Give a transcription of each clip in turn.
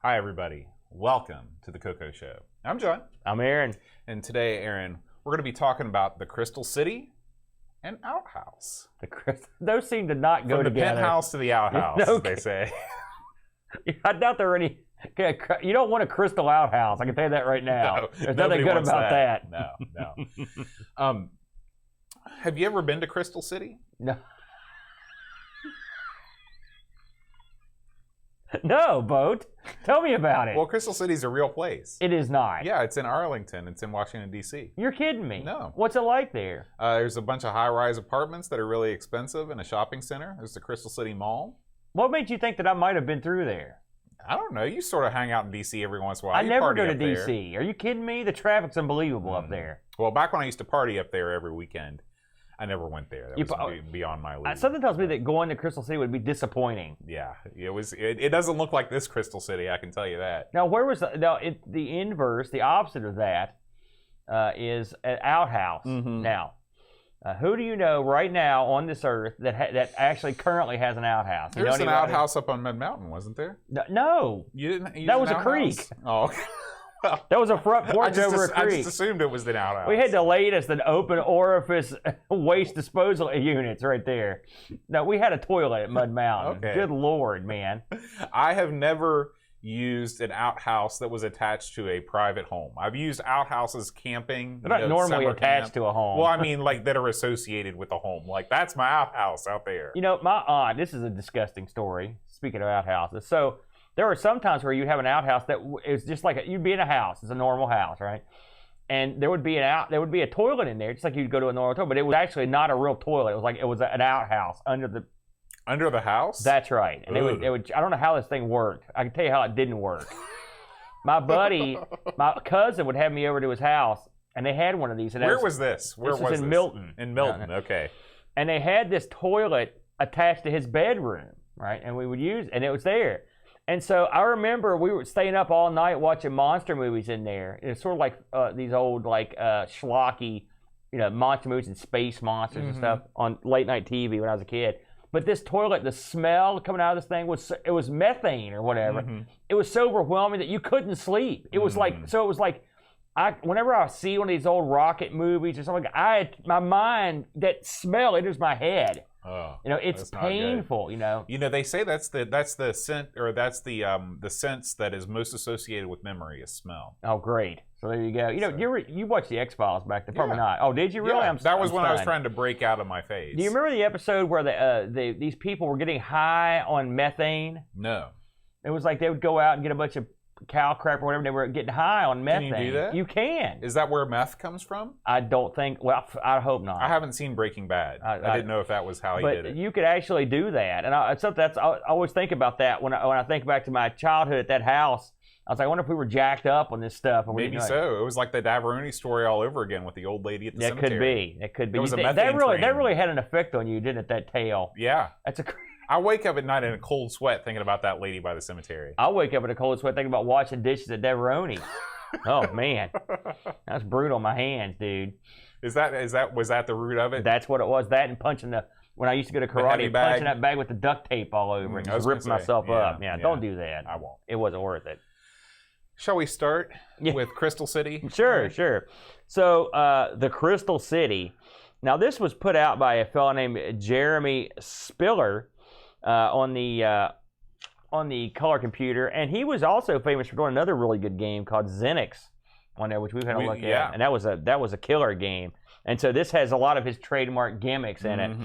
Hi, everybody. Welcome to the CoCo Show. I'm John. I'm Aaron. And today, Aaron, we're going to be talking about the Crystal City and Outhouse. Those seem to not go From the together. penthouse to the outhouse, as they say. I doubt there are any. You don't want a crystal outhouse. I can tell you that right now. No, There's nothing good about that. No. Have you ever been to Crystal City? No. No, Boat. Tell me about it. Well, Crystal City's a real place. It is not. Yeah, it's in Arlington. It's in Washington, D.C. You're kidding me. No. What's it like there? There's a bunch of high-rise apartments that are really expensive in a shopping center. There's the Crystal City Mall. What made you think that I might have been through there? I don't know. You sort of hang out in D.C. every once in a while. I You never party go to up there. D.C. Are you kidding me? The traffic's unbelievable up there. Well, back when I used to party up there every weekend, I never went there. That was beyond my league. Something tells me that going to Crystal City would be disappointing. Yeah, it was. It doesn't look like this Crystal City, I can tell you that. Now, where was the inverse, the opposite of that, is an outhouse. Mm-hmm. Now, who do you know right now on this earth that actually currently has an outhouse? There's an outhouse up on Mid Mountain, wasn't there? No. You didn't use that was an a outhouse? creek. Oh. That was a front porch over a creek. I just assumed it was the outhouse. We had the latest and open orifice waste disposal units right there. No, we had a toilet at Mud Mountain. Okay. Good Lord, man. I have never used an outhouse that was attached to a private home. I've used outhouses camping. They're not normally attached to a home. Well, I mean, like, that are associated with a home. Like, that's my outhouse out there. You know, my aunt, this is a disgusting story, speaking of outhouses. So there are some times where you have an outhouse that is just like, you'd be in a house. It's a normal house, right? And there would be a toilet in there, just like you'd go to a normal toilet, but it was actually not a real toilet. It was an outhouse under the house? That's right. And it would. I don't know how this thing worked. I can tell you how it didn't work. My cousin would have me over to his house, and they had one of these. Where was this? Where was this? In Milton. In Milton, okay. And they had this toilet attached to his bedroom, right? And we would use, and it was there. And so I remember we were staying up all night watching monster movies in there. It's sort of like these old, schlocky, monster movies and space monsters and stuff on late night TV when I was a kid. But this toilet, the smell coming out of this thing was methane or whatever. Mm-hmm. It was so overwhelming that you couldn't sleep. It was whenever I see one of these old rocket movies or something, my mind, that smell enters my head. Oh, it's painful. They say that's the scent, or that's the sense that is most associated with memory is smell. Oh, great! So there you go. You watched the X-Files back then, probably not. Oh, did you really? Yeah, that was when I was trying to break out of my phase. Do you remember the episode where these people were getting high on methane? No. It was like they would go out and get a bunch of cow crap or whatever, and they were getting high on methane. Can you do that? You can. Is that where meth comes from? I don't think. Well, I hope not. I haven't seen Breaking Bad. I didn't know if that was how he did it. But you could actually do that, and I always think about that when I think back to my childhood at that house. I was like, I wonder if we were jacked up on this stuff. And Maybe so. It was like the Davaroni story all over again with the old lady at the cemetery. It could be. There was a methane train. That really had an effect on you, didn't it? That tale. Yeah. That's a. I wake up at night in a cold sweat thinking about that lady by the cemetery. I wake up in a cold sweat thinking about washing dishes at Davaroni. Oh man, that's brutal on my hands, dude. Was that the root of it? That's what it was. That and punching when I used to go to karate, punching that bag with the duct tape all over and just ripping myself up. Yeah, don't do that. I won't. It wasn't worth it. Shall we start with Crystal City? Sure. So the Crystal City. Now this was put out by a fellow named Jeremy Spiller. On the Color Computer, and he was also famous for doing another really good game called Xenix on there, which we've had a look at, and that was a killer game. And so this has a lot of his trademark gimmicks in it.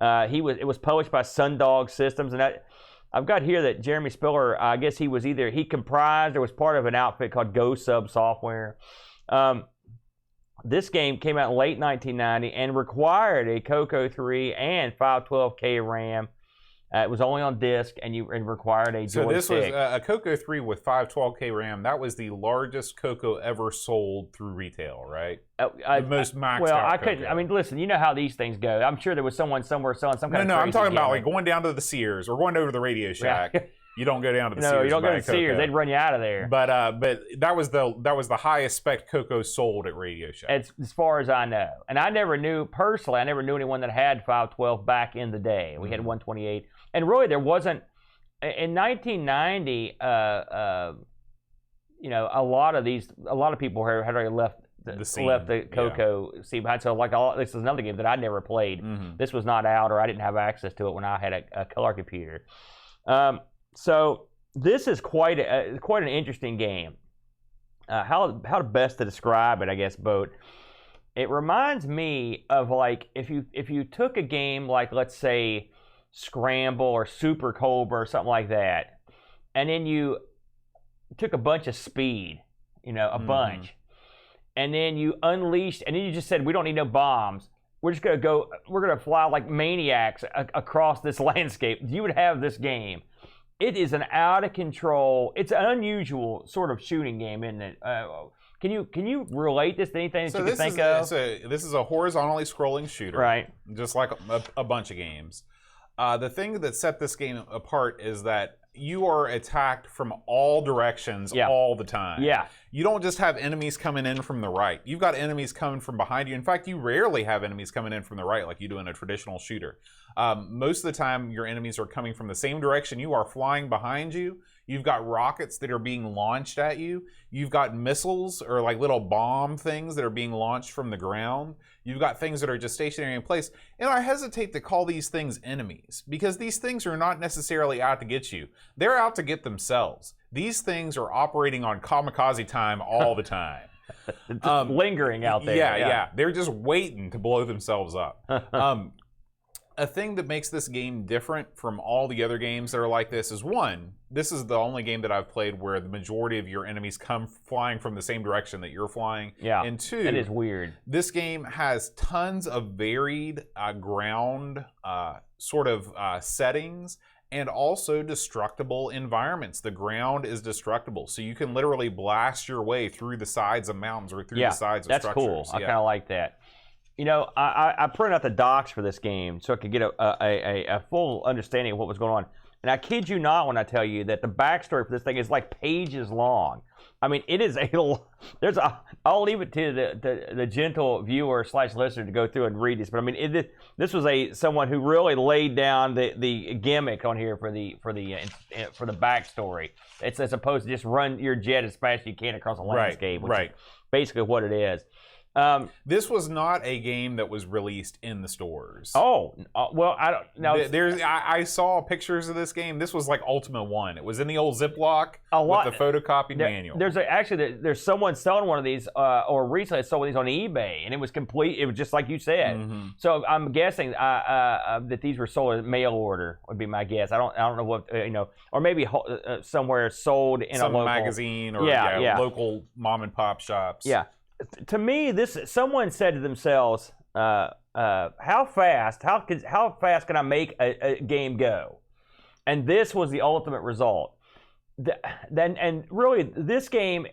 It was published by Sundog Systems, and I've got here that Jeremy Spiller, I guess he comprised or was part of an outfit called Go Sub Software. This game came out in late 1990 and required a CoCo 3 and 512K RAM. It was only on disc, and required a joystick. So this was a CoCo 3 with 512K RAM. That was the largest CoCo ever sold through retail, right? The most maxed out CoCo. I mean, listen, you know how these things go. I'm sure there was someone somewhere selling some kind of I'm talking about gimmick. like going down to the Sears or going over to the Radio Shack. Yeah. You don't go down to the Sears. No, you don't go to the Sears. They'd run you out of there. But that was the highest spec CoCo sold at Radio Shack. As far as I know, and I never knew anyone that had 512 back in the day. We had 128. And really, there wasn't, in 1990, a lot of people had already left the CoCo scene behind. So this is another game that I never played. Mm-hmm. This was not out, or I didn't have access to it when I had a color computer. So this is quite an interesting game. How best to describe it, I guess, Boat. It reminds me of if you took a game like, let's say, Scramble or Super Cobra or something like that, and then you took a bunch of speed, bunch, and then you unleashed, and then you just said, we don't need no bombs. We're just going to fly like maniacs across this landscape. You would have this game. It is an out of control, it's an unusual sort of shooting game, isn't it? Can you relate this to anything that you can think of? This is a horizontally scrolling shooter. Right. Just like a bunch of games. The thing that set this game apart is that you are attacked from all directions all the time. Yeah. You don't just have enemies coming in from the right. You've got enemies coming from behind you. In fact, you rarely have enemies coming in from the right like you do in a traditional shooter. Most of the time, your enemies are coming from the same direction. You are flying behind you. You've got rockets that are being launched at you. You've got missiles or like little bomb things that are being launched from the ground. You've got things that are just stationary in place. And I hesitate to call these things enemies because these things are not necessarily out to get you. They're out to get themselves. These things are operating on kamikaze time all the time. Lingering out there. Yeah. They're just waiting to blow themselves up. A thing that makes this game different from all the other games that are like this is, one, this is the only game that I've played where the majority of your enemies come flying from the same direction that you're flying. Yeah, and two, it is weird. This game has tons of varied ground settings and also destructible environments. The ground is destructible, so you can literally blast your way through the sides of mountains or through the sides of structures. That's cool. I kind of like that. I printed out the docs for this game so I could get a full understanding of what was going on. And I kid you not when I tell you that the backstory for this thing is like pages long. I mean, it is I'll leave it to the gentle viewer / listener to go through and read this. But I mean, this was someone who really laid down the gimmick on here for the backstory. It's as opposed to just run your jet as fast as you can across a landscape, which is basically what it is. This was not a game that was released in the stores. Oh, well, I don't know. I saw pictures of this game. This was like Ultima 1. It was in the old Ziploc with the photocopied manual. There's someone selling one of these, or recently I saw one of these on eBay, and it was complete. It was just like you said. Mm-hmm. So I'm guessing that these were sold as mail order would be my guess. I don't know what or maybe somewhere sold in some a local magazine or local mom and pop shops. Yeah. To me, someone said to themselves, how fast can I make a game go? And this was the ultimate result. And really, this game,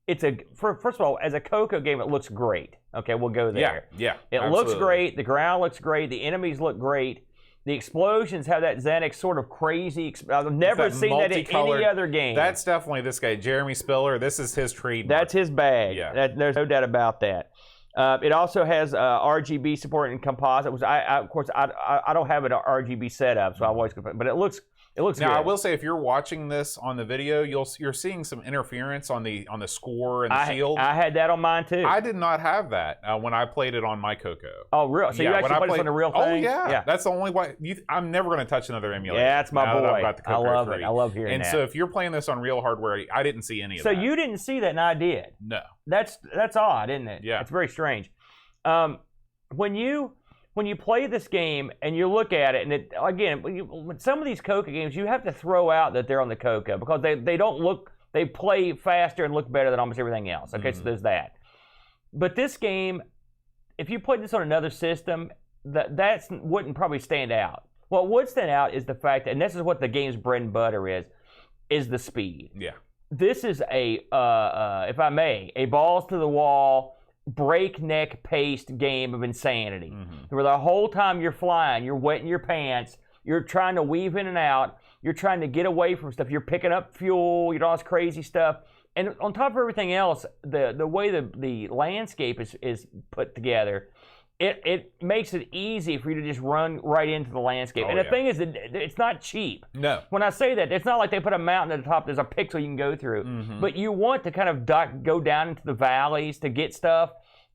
first of all, as a CoCo game, it looks great. Okay, we'll go there. Yeah, it looks great. The ground looks great. The enemies look great. The explosions have that Xanax sort of crazy. I've never seen that in any other game. That's definitely this guy, Jeremy Spiller. This is his trademark. That's his bag. Yeah. There's no doubt about that. It also has RGB support and composite. Which of course, I don't have an RGB setup, so I always go. But it looks now, good. I will say, if you're watching this on the video, you're seeing some interference on the score and the shield. I had that on mine too. I did not have that when I played it on my CoCo. Oh, really? So you actually played this on the real thing? Oh, yeah. That's the only way. I'm never going to touch another emulator. Yeah, that's my boy. I love it. I love hearing that. And so if you're playing this on real hardware, I didn't see any of that. So you didn't see that, and I did. No. That's odd, isn't it? Yeah. It's very strange. When you play this game and you look at it, and with some of these CoCo games, you have to throw out that they're on the CoCo because they play faster and look better than almost everything else. Okay, so there's that. But this game, if you played this on another system, that wouldn't probably stand out. What would stand out is the fact that, and this is what the game's bread and butter is the speed. Yeah. This is if I may, a balls to the wall, breakneck paced game of insanity, where the whole time you're flying, you're wetting your pants, you're trying to weave in and out, you're trying to get away from stuff, you're picking up fuel, you're all this crazy stuff, and on top of everything else, the way the landscape is put together it makes it easy for you to just run right into the landscape. And the thing is that it's not cheap. No. When I say that, it's not like they put a mountain at the top, there's a pixel you can go through. But you want to kind of go down into the valleys to get stuff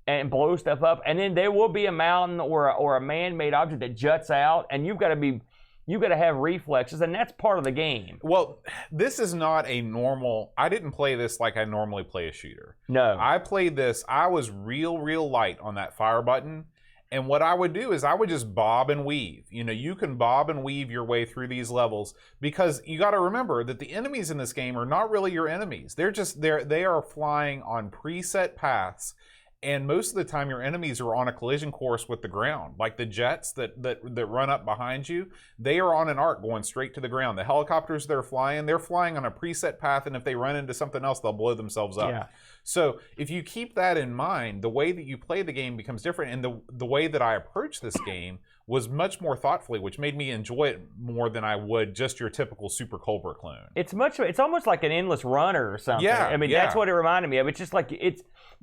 and blow stuff up. And then there will be a mountain or a man-made object that juts out, and you've got to have reflexes, and that's part of the game. Well, this is not a normal... I didn't play this like I normally play a shooter. No. I played this... I was real light on that fire button, and what I would do is I would just bob and weave. You know, you can bob and weave your way through these levels, because you got to remember that the enemies in this game are not really your enemies. They are flying on preset paths. And most of the time, your enemies are on a collision course with the ground. Like the jets that run up behind you, they are on an arc going straight to the ground. The helicopters they're flying on a preset path, and if they run into something else, they'll blow themselves up. Yeah. So if you keep that in mind, the way that you play the game becomes different. And the way that I approach this game was much more thoughtfully, which made me enjoy it more than I would just your typical Super Colbert clone. It's almost like an endless runner or something. Yeah, I mean, that's what it reminded me of. It's just like,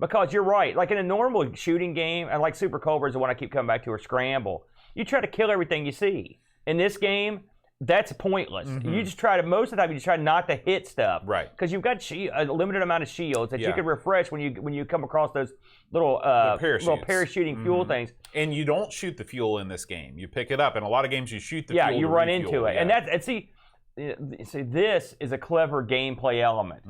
because you're right. Like in a normal shooting game, and like Super Colbert is the one I keep coming back to, or Scramble, you try to kill everything you see. In this game, that's pointless. You just most of the time, you just try not to hit stuff. Right. Because you've got a limited amount of shields that you can refresh when you come across those little parachuting fuel things. And you don't shoot the fuel in this game. You pick it up. In a lot of games, you shoot the fuel. Yeah, you run into it. Yeah. And see, this is a clever gameplay element.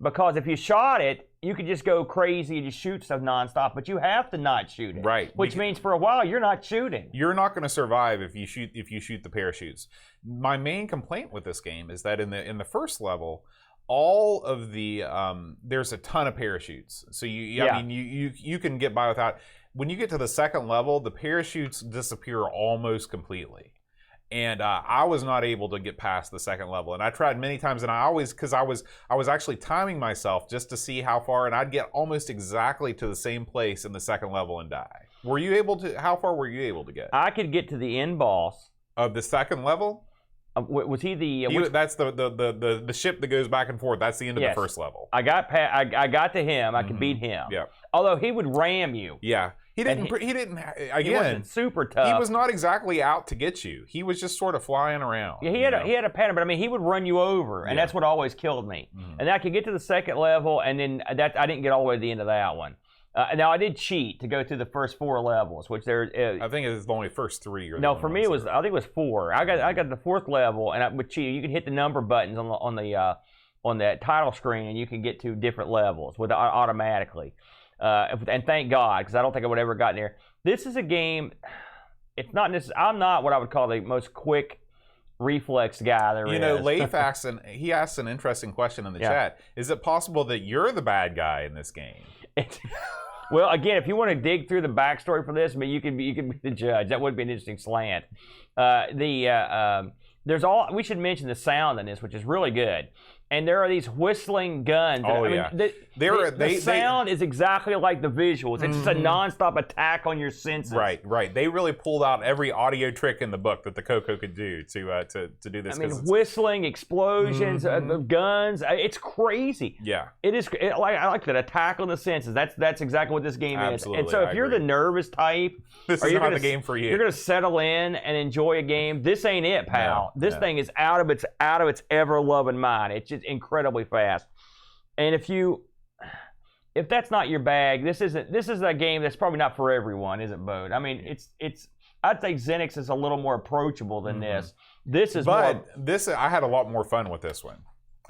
Because if you shot it, you could just go crazy and just shoot stuff nonstop, but you have to not shoot it. Right. Which means for a while you're not shooting. You're not going to survive if you shoot the parachutes. My main complaint with this game is that in the first level, all of the there's a ton of parachutes. So I mean you can get by without. When you get to the second level, the parachutes disappear almost completely. And I was not able to get past the second level, and I tried many times, and I was actually timing myself just to see how far, and I'd get almost exactly to the same place in the second level and die. Were you able to? How far were you able to get? I could get to the end boss of the second level. Was he the? That's the ship that goes back and forth. That's the end of the first level. I got to him. I could beat him. Yeah. Although he would ram you. Yeah. He didn't. Again, he wasn't super tough. He was not exactly out to get you. He was just sort of flying around. Yeah, he had a pattern, but I mean, he would run you over, and that's what always killed me. And I could get to the second level, and then I didn't get all the way to the end of that one. Now I did cheat to go through the first 4 levels, which there. I think it was only first 3. No, for me it was. I think it was 4. I got the 4th level, and with cheat, you can hit the number buttons on that title screen, and you can get to different levels automatically. And thank God, because I don't think I would have ever gotten there. This is a game. It's not necessarily. I'm not what I would call the most quick reflex guy there is. You know, Leif asked an interesting question in the chat. Is it possible that you're the bad guy in this game? Well, again, if you want to dig through the backstory for this, I mean, you can be the judge. That would be an interesting slant. We should mention the sound in this, which is really good. And there are these whistling guns. Oh, yeah. The sound is exactly like the visuals. It's just a nonstop attack on your senses. Right. They really pulled out every audio trick in the book that the CoCo could do to do this. I mean, whistling, explosions, guns. It's crazy. Yeah. It is. I like that attack on the senses. That's exactly what this game Absolutely, is. And so if you're the nervous type, this is not the game for you. You're going to settle in and enjoy a game. This ain't it, pal. This thing is out of its ever-loving mind. It's just incredibly fast. And if that's not your bag, this is a game that's probably not for everyone, is it, Bode? I mean, I'd think Xenix is a little more approachable than this. I had a lot more fun with this one.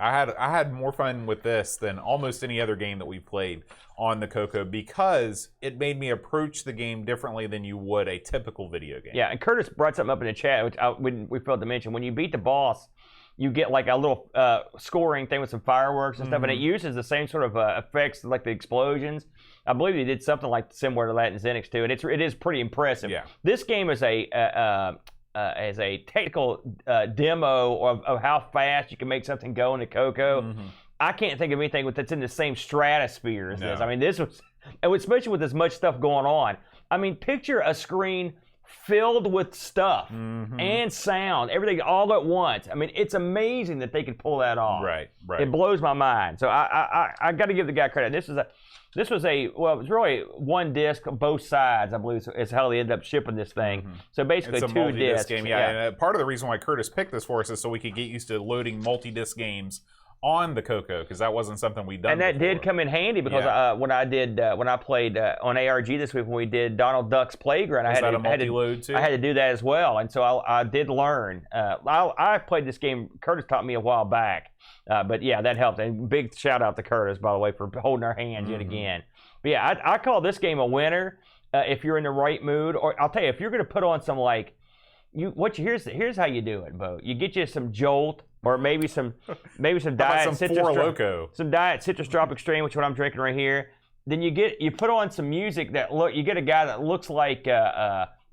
I had more fun with this than almost any other game that we played on the CoCo, because it made me approach the game differently than you would a typical video game. Yeah, and Curtis brought something up in the chat, which we failed to mention. When you beat the boss, you get like a little scoring thing with some fireworks and stuff, and it uses the same sort of effects like the explosions. I believe they did something like similar to that in Xenix too, and it is pretty impressive. Yeah. This game is a technical demo of how fast you can make something go in the CoCo. I can't think of anything that's in the same stratosphere as this. I mean, this was, especially with as much stuff going on. I mean, picture a screen filled with stuff and sound, everything all at once. I mean, it's amazing that they could pull that off. Right. It blows my mind. So I got to give the guy credit. This was it was really one disc, both sides, I believe, is how they ended up shipping this thing. So basically, it's a 2 discs. Game, yeah. And part of the reason why Curtis picked this for us is so we could get used to loading multi-disc games on the CoCo, because that wasn't something we'd done and that before. did come in handy because when I played on ARG this week when we did Donald Duck's Playground, I had to do that as well, and so I did learn. I played this game. Curtis taught me a while back, but yeah, that helped. And big shout out to Curtis, by the way, for holding our hands yet again. But yeah, I call this game a winner if you're in the right mood. Or I'll tell you, if you're going to put on some here's how you do it, Bo. You get you some Jolt. Or maybe some diet citrus drop extreme, which is what I'm drinking right here. Then you put on some music you get a guy that looks like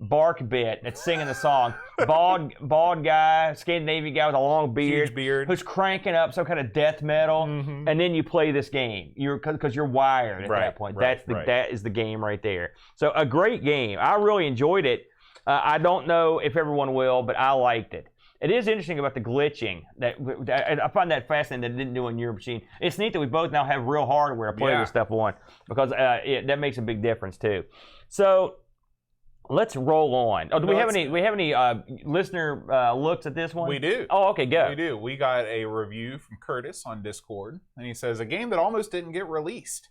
Bark Bit that's singing the song. Bald guy, Scandinavian guy with a long beard, huge beard, who's cranking up some kind of death metal, and then you play this game. Because you're wired at that point. That is the game right there. So a great game. I really enjoyed it. I don't know if everyone will, but I liked it. It is interesting about the glitching. I find that fascinating that it didn't do on your machine. It's neat that we both now have real hardware to play this stuff on, because that makes a big difference too. So let's roll on. Oh, do we have any listener looks at this one? We do. Oh, okay, go. We do. We got a review from Curtis on Discord, and he says, a game that almost didn't get released.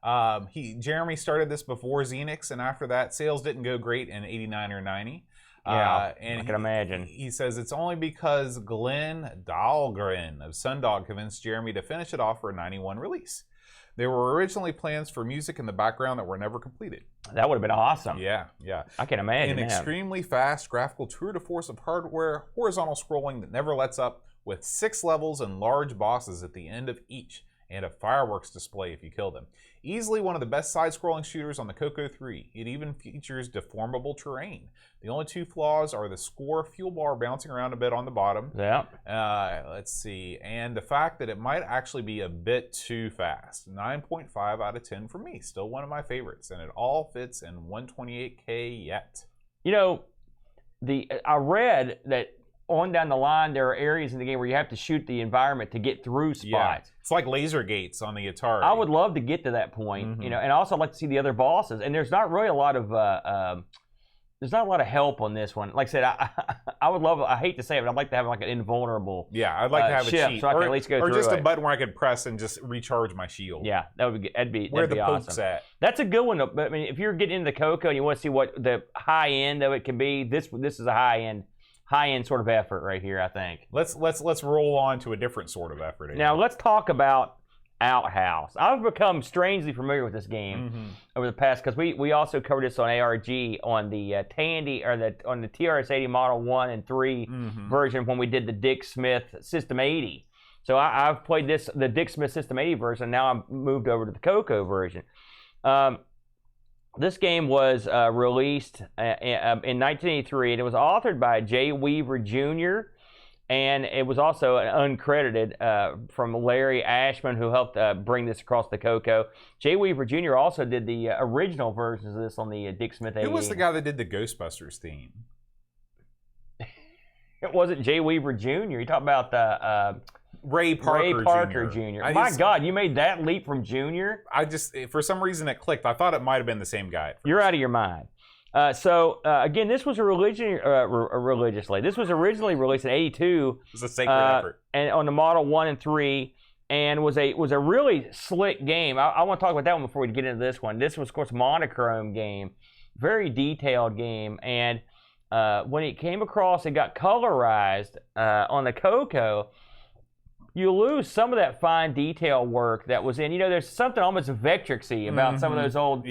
Jeremy started this before Xenix, and after that, sales didn't go great in 89 or 90. Yeah, and I can imagine. He says it's only because Glenn Dahlgren of Sundog convinced Jeremy to finish it off for a 91 release. There were originally plans for music in the background that were never completed. That would have been awesome. Yeah. I can imagine. An extremely fast graphical tour de force of hardware, horizontal scrolling that never lets up, with 6 levels and large bosses at the end of each, and a fireworks display if you kill them. Easily one of the best side-scrolling shooters on the CoCo 3. It even features deformable terrain. The only 2 flaws are the score fuel bar bouncing around a bit on the bottom. Yeah. Let's see. And the fact that it might actually be a bit too fast. 9.5 out of 10 for me. Still one of my favorites. And it all fits in 128K yet. You know, I read that on down the line, there are areas in the game where you have to shoot the environment to get through spots. Yeah. It's like laser gates on the Atari. I would love to get to that point, and also I'd like to see the other bosses. And there's not really a lot of help on this one. Like I said, I would love. I hate to say it, but I'd like to have like an invulnerable. Yeah, I'd like to have a cheat, so I can at least go through or just it. A button where I could press and just recharge my shield. Yeah, that'd be where that'd the be poke's awesome. at. That's a good one. But I mean, if you're getting into CoCo and you want to see what the high end of it can be, this is a high end sort of effort right here, I think. Let's roll on to a different sort of effort. Now let's talk about Outhouse. I've become strangely familiar with this game over the past, because we also covered this on ARG on the Tandy on the TRS-80 Model 1 and 3 version when we did the Dick Smith System 80. So I've played the Dick Smith System 80 version. Now I'm moved over to the CoCo version. This game was released in 1983, and it was authored by Jay Weaver Jr., and it was also uncredited from Larry Ashman, who helped bring this across the CoCo. Jay Weaver Jr. also did the original versions of this on the Dick Smith 80. Who was the guy that did the Ghostbusters theme? It wasn't Jay Weaver Jr. You talk about Ray Parker Jr. My God, you made that leap from Jr.? I just, for some reason it clicked. I thought it might have been the same guy. You're out of your mind. Again, this was This was originally released in '82. It was a sacred effort. And on the Model 1 and 3, and was a really slick game. I want to talk about that one before we get into this one. This was, of course, monochrome game, very detailed game, and when it came across, it got colorized on the CoCo. You lose some of that fine detail work that was in. There's something almost Vectrixy about some of those old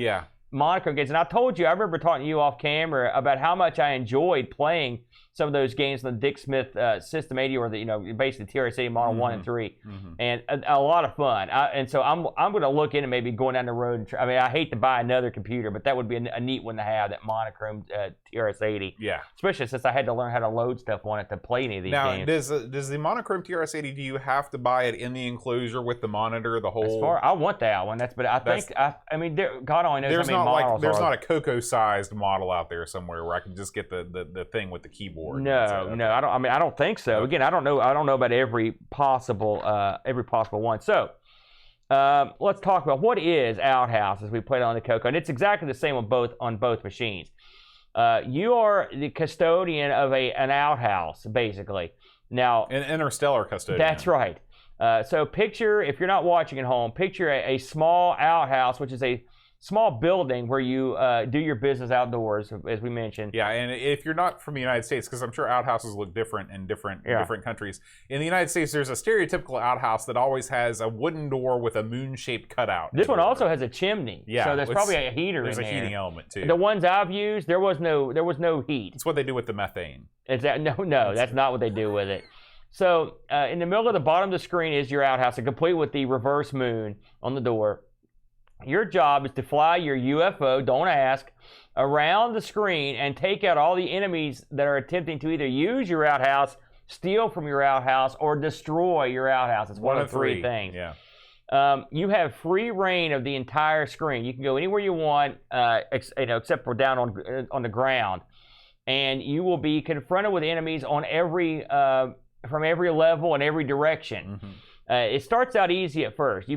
monochrome games. And I told you, I remember talking to you off camera about how much I enjoyed playing some of those games on the Dick Smith System 80 or the basically TRS-80 Model 1 and 3, and a lot of fun. And so I'm going to look into maybe going down the road. And I mean, I hate to buy another computer, but that would be a neat one to have, that monochrome TRS-80. Yeah. Especially since I had to learn how to load stuff on it to play any of these games. Now, does the monochrome TRS-80, do you have to buy it in the enclosure with the monitor, the whole? I want that one. I mean, God only knows how many models there's not a CoCo-sized model out there somewhere where I can just get the thing with the keyboard. No, I don't think so. Again, I don't know about every possible one. So let's talk about what is Outhouse as we played on the CoCo, and it's exactly the same on both machines. You are the custodian of an outhouse, basically. Now, an interstellar custodian. That's right. So picture, if you're not watching at home, picture a small outhouse, which is a small building where you do your business outdoors, as we mentioned. Yeah, and if you're not from the United States, because I'm sure outhouses look different in different countries. In the United States, there's a stereotypical outhouse that always has a wooden door with a moon-shaped cutout. This one also has a chimney. Yeah, so there's probably a heater in there. There's a heating element too. The ones I've used, there was no heat. It's what they do with the methane. Is that no? That's not what they do with it. So in the middle of the bottom of the screen is your outhouse, complete with the reverse moon on the door. Your job is to fly your UFO, don't ask, around the screen and take out all the enemies that are attempting to either use your outhouse, steal from your outhouse, or destroy your outhouse. It's one of three things. Yeah. You have free reign of the entire screen. You can go anywhere you want, except for down on the ground, and you will be confronted with enemies on from every level and every direction. It starts out easy at first.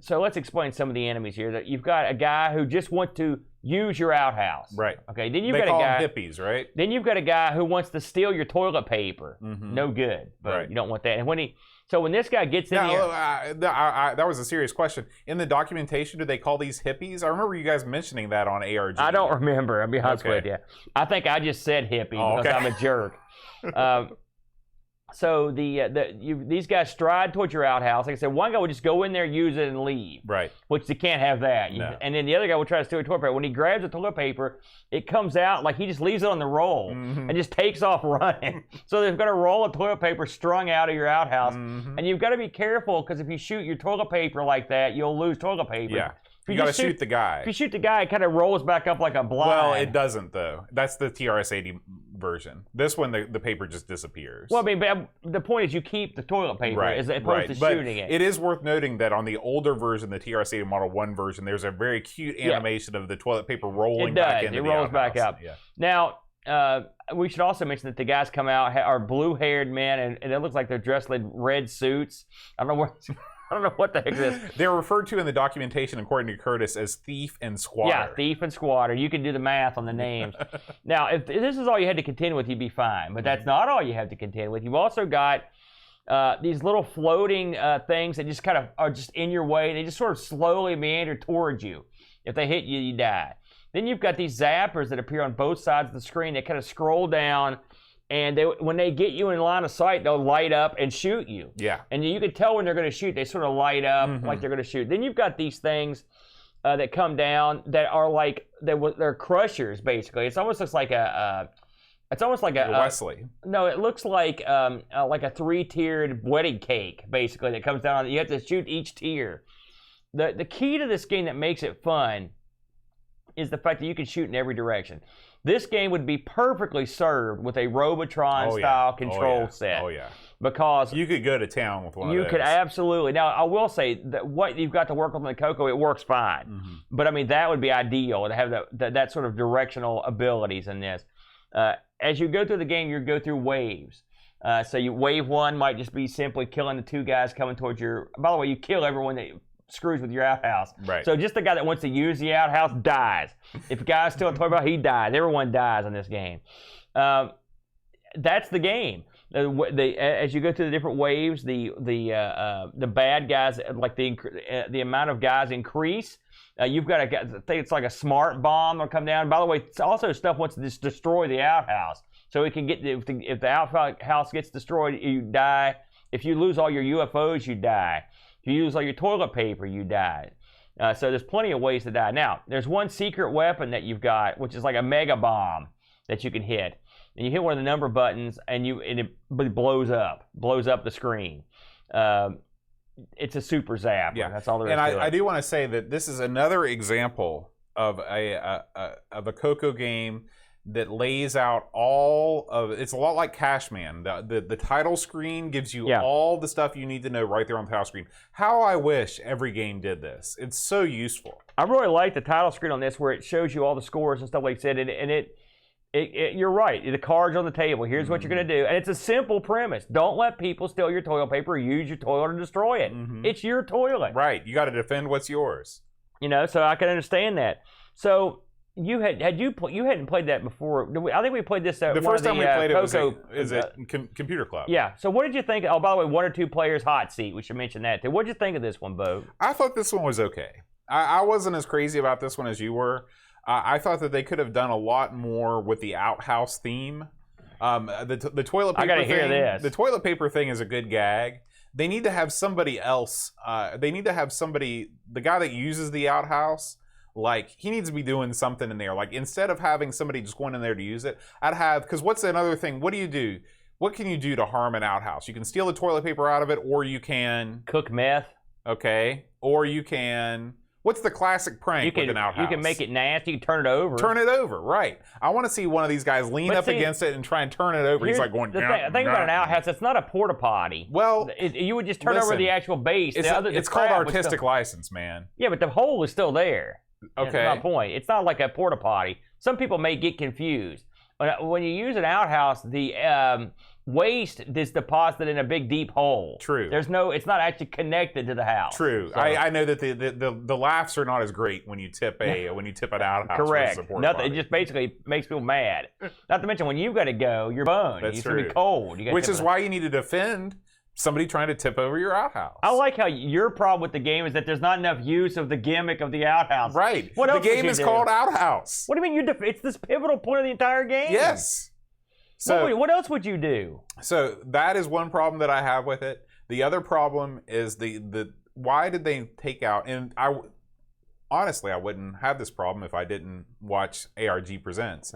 So let's explain some of the enemies here. That you've got a guy who just wants to use your outhouse. Right. Okay. Then you've got a guy. Them hippies, right? Then you've got a guy who wants to steal your toilet paper. No good. But you don't want that. And when this guy gets in here, that was a serious question. In the documentation, do they call these hippies? I remember you guys mentioning that on ARG. I don't remember. I'll be honest with you. I think I just said hippie because I'm a jerk. So these guys stride towards your outhouse. Like I said, one guy will just go in there, use it, and leave. Right. Which you can't have that. No. And then the other guy will try to steal your toilet paper. When he grabs the toilet paper, it comes out like he just leaves it on the roll and just takes off running. So they've got a roll of toilet paper strung out of your outhouse. And you've got to be careful because if you shoot your toilet paper like that, you'll lose toilet paper. Yeah. You got to shoot the guy. If you shoot the guy, it kind of rolls back up like a blind. Well, it doesn't, though. That's the TRS-80 version. This one, the paper just disappears. Well, I mean, but the point is you keep the toilet paper as opposed to shooting it. It is worth noting that on the older version, the TRS-80 Model 1 version, there's a very cute animation of the toilet paper rolling back into the outhouse. It rolls back up. Yeah. Now, we should also mention that the guys come out are blue-haired men, and it looks like they're dressed in red suits. I don't know what the heck this is. They're referred to in the documentation, according to Curtis, as thief and squatter. Yeah, thief and squatter. You can do the math on the names. Now, if this is all you had to contend with, you'd be fine. But that's not all you have to contend with. You've also got these little floating things that just kind of are just in your way. They just sort of slowly meander towards you. If they hit you, you die. Then you've got these zappers that appear on both sides of the screen. They kind of scroll down. And when they get you in line of sight, they'll light up and shoot you. Yeah. And you can tell when they're going to shoot. They sort of light up like they're going to shoot. Then you've got these things that come down that are like they're crushers basically. It almost looks like it's almost like a Wesley. No, it looks like a 3-tiered wedding cake basically that comes down. You have to shoot each tier. The key to this game that makes it fun is the fact that you can shoot in every direction. This game would be perfectly served with a Robotron-style control set. Oh, yeah. Because you could go to town with one of those. You could absolutely. Now, I will say that what you've got to work on the CoCo, it works fine. But, I mean, that would be ideal to have that sort of directional abilities in this. As you go through the game, you go through waves. So wave 1 might just be simply killing the 2 guys coming towards your... By the way, you kill everyone that screws with your outhouse. Right. So just the guy that wants to use the outhouse dies. If a guy's still talking about, he dies. Everyone dies in this game. That's the game. As you go through the different waves, the bad guys, like the amount of guys increase. You've got I think it's like a smart bomb that'll come down. By the way, it's also stuff wants to just destroy the outhouse. So it can get if the outhouse gets destroyed, you die. If you lose all your UFOs, you die. If you use all your toilet paper, you die. So there's plenty of ways to die. Now, there's one secret weapon that you've got, which is like a mega bomb that you can hit. and you hit one of the number buttons, and it blows up the screen. It's a super zap. Yeah, that's all there is. And to it. I do want to say that this is another example of a CoCo game that lays out all of it's a lot like Cashman. The title screen gives you all the stuff you need to know right there on the title screen. How I wish every game did this. It's so useful. I really like the title screen on this where it shows you all the scores and stuff like that. And you're right. The cards on the table. Here's what you're going to do. And it's a simple premise. Don't let people steal your toilet paper or use your toilet or destroy it. It's your toilet. Right. You got to defend what's yours. So I can understand that. So you hadn't played that before. I think we played this at the first time we played CoCo, it was at Computer Club. Yeah. So what did you think? Oh, by the way, 1 or 2 players hot seat. We should mention that too. What did you think of this one, Bo? I thought this one was okay. I wasn't as crazy about this one as you were. I thought that they could have done a lot more with the Outhouse theme. The toilet paper I gotta thing, hear this. The toilet paper thing is a good gag. They need to have somebody else. They need to have somebody, the guy that uses the Outhouse, like, he needs to be doing something in there. Like, instead of having somebody just going in there to use it, because what's another thing? What do you do? What can you do to harm an outhouse? You can steal the toilet paper out of it, or you can... cook meth. Okay. Or you can... What's the classic prank with an outhouse? You can make it nasty. You can turn it over. Turn it over, right. I want to see one of these guys lean up against it and try and turn it over. He's like going... The thing about an outhouse, it's not a porta potty. Well... you would just turn over the actual base. It's called artistic license, man. Yeah, but the hole is still there. Okay. That's my point. It's not like a porta potty. Some people may get confused. When you use an outhouse, the waste is deposited in a big deep hole. True. It's not actually connected to the house. True. So, I know that the laughs are not as great when you tip an outhouse. Correct. Nothing. It just basically makes people mad. Not to mention when you've got to go, you're boned. That's It's true. gonna be cold. Which is why you need to defend somebody trying to tip over your outhouse. I like how your problem with the game is that there's not enough use of the gimmick of the outhouse. Right. What else the game is called Outhouse. What do you mean it's this pivotal point of the entire game? Yes. So what else would you do? So that is one problem that I have with it. The other problem is the why did they take out, and honestly, I wouldn't have this problem if I didn't watch ARG Presents.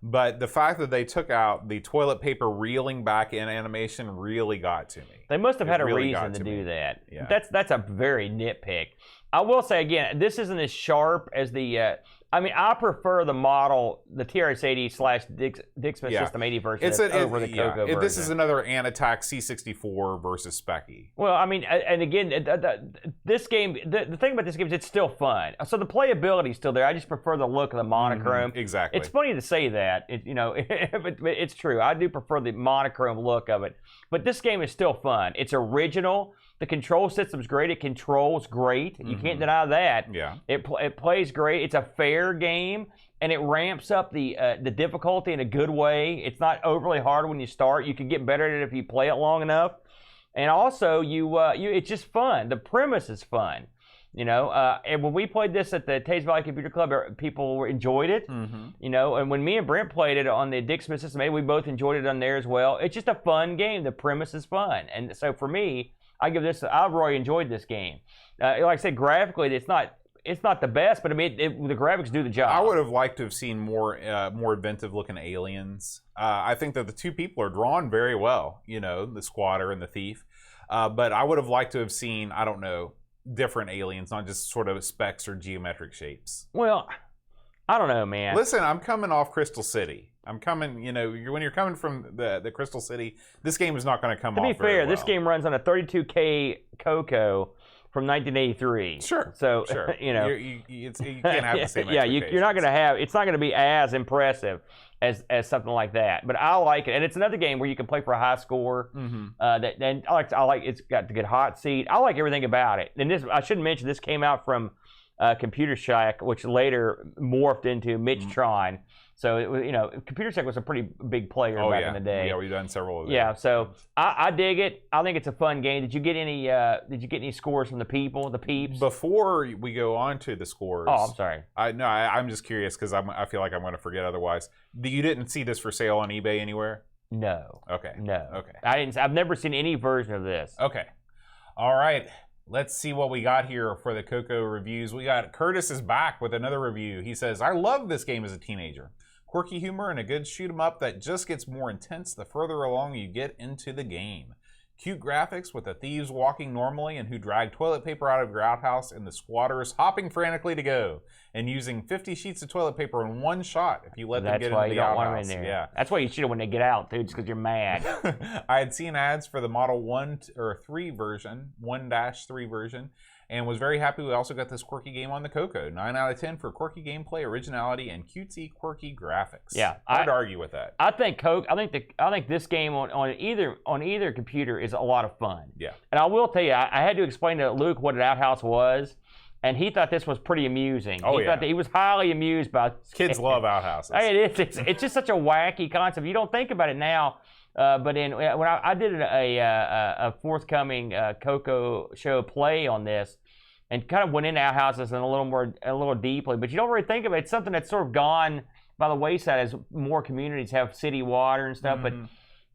But the fact that they took out the toilet paper reeling back in animation really got to me. They must have had a reason to do that. Yeah. That's a very nitpick. I will say again, this isn't as sharp as the. I prefer the model, the TRS-80/Dixman System 80 version over the CoCo version. This is another Anatac C64 versus Specky. Well, and again, this game, the thing about this game is it's still fun. So the playability is still there. I just prefer the look of the monochrome. Exactly. It's funny to say that, but it's true. I do prefer the monochrome look of it. But this game is still fun. It's original. The control system's great. It controls great. You can't deny that. Yeah. It plays great. It's a fair game, and it ramps up the difficulty in a good way. It's not overly hard when you start. You can get better at it if you play it long enough. And also, it's just fun. The premise is fun. And when we played this at the Taze Valley Computer Club, people enjoyed it. And when me and Brent played it on the Dick Smith System 80, we both enjoyed it on there as well. It's just a fun game. The premise is fun. And so for me, I've really enjoyed this game. Like I said, graphically, it's not the best, but the graphics do the job. I would have liked to have seen more inventive looking aliens. I think that the two people are drawn very well, the squatter and the thief. But I would have liked to have seen, I don't know, different aliens, not just sort of specks or geometric shapes. Well, I don't know, man. Listen, I'm coming off Crystal City. I'm coming, when you're coming from the Crystal City, this game is not going to come off very well. To be fair, this game runs on a 32K CoCo from 1983. Sure. So, sure. You can't have the same yeah, you're not going to have, it's not going to be as impressive as something like that. But I like it. And it's another game where you can play for a high score. And I like it's got the good hot seat. I like everything about it. And I should mention, this came out from Computer Shack, which later morphed into Mitchtron. So it was, Computer Shack was a pretty big player back in the day. Yeah, we've done several of those. Yeah, so I dig it. I think it's a fun game. Did you get any scores from the peeps? Before we go on to the scores. Oh, I'm sorry. I'm just curious because I feel like I'm going to forget otherwise. You didn't see this for sale on eBay anywhere? No. Okay. No. Okay. I've never seen any version of this. Okay. All right. Let's see what we got here for the CoCo reviews. We got Curtis is back with another review. He says, I loved this game as a teenager. Quirky humor and a good shoot 'em up that just gets more intense the further along you get into the game. Cute graphics with the thieves walking normally and who drag toilet paper out of your outhouse and the squatters hopping frantically to go and using 50 sheets of toilet paper in one shot if you let them get into the outhouse. Yeah. That's why you shoot it when they get out, dude, just because you're mad. I had seen ads for the Model 1-3 version, 1-3 version, and was very happy we also got this quirky game on the CoCo. 9 out of 10 for quirky gameplay, originality, and cutesy, quirky graphics. Yeah, hard to argue with that. I think this game on either computer is a lot of fun. Yeah. And I will tell you, I had to explain to Luke what an outhouse was, and he thought this was pretty amusing. Oh, he thought that he was highly amused by Kids love outhouses. It's just such a wacky concept. You don't think about it now. But when I did a forthcoming CoCo Show play on this, and kind of went into outhouses and a little deeply, but you don't really think of it. It's something that's sort of gone by the wayside as more communities have city water and stuff. Mm-hmm.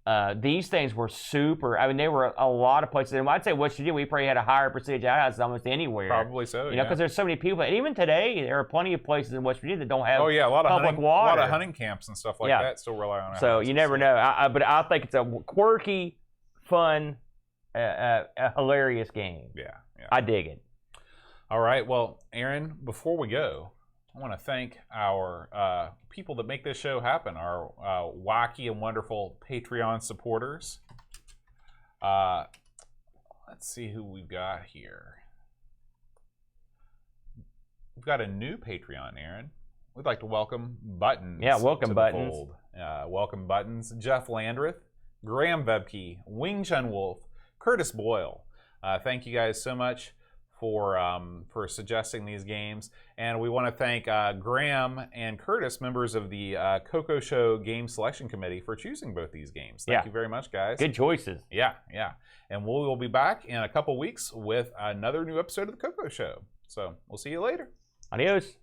But these things were super. I mean, there were a lot of places. And I'd say West Virginia, we probably had a higher percentage of outhouses almost anywhere. Probably so. You know, because there's so many people. And even today, there are plenty of places in West Virginia that don't have a lot of public water. A lot of hunting camps and stuff like that still rely on. So you never know. But I think it's a quirky, fun, a hilarious game. Yeah. I dig it. All right. Well, Aaron, before we go, I want to thank our people that make this show happen, our wacky and wonderful Patreon supporters. Let's see who we've got here. We've got a new Patreon, Aaron. We'd like to welcome Buttons. Yeah, welcome to Buttons. The fold. Welcome Buttons. Jeff Landreth, Graham Vebke, Wing Chun Wolf, Curtis Boyle. Thank you guys so much for suggesting these games, and we want to thank Graham and Curtis, members of the CoCo Show Game Selection Committee, for choosing both these games. Thank you very much, guys. Good choices. Yeah. And we will be back in a couple weeks with another new episode of the CoCo Show. So we'll see you later. Adios.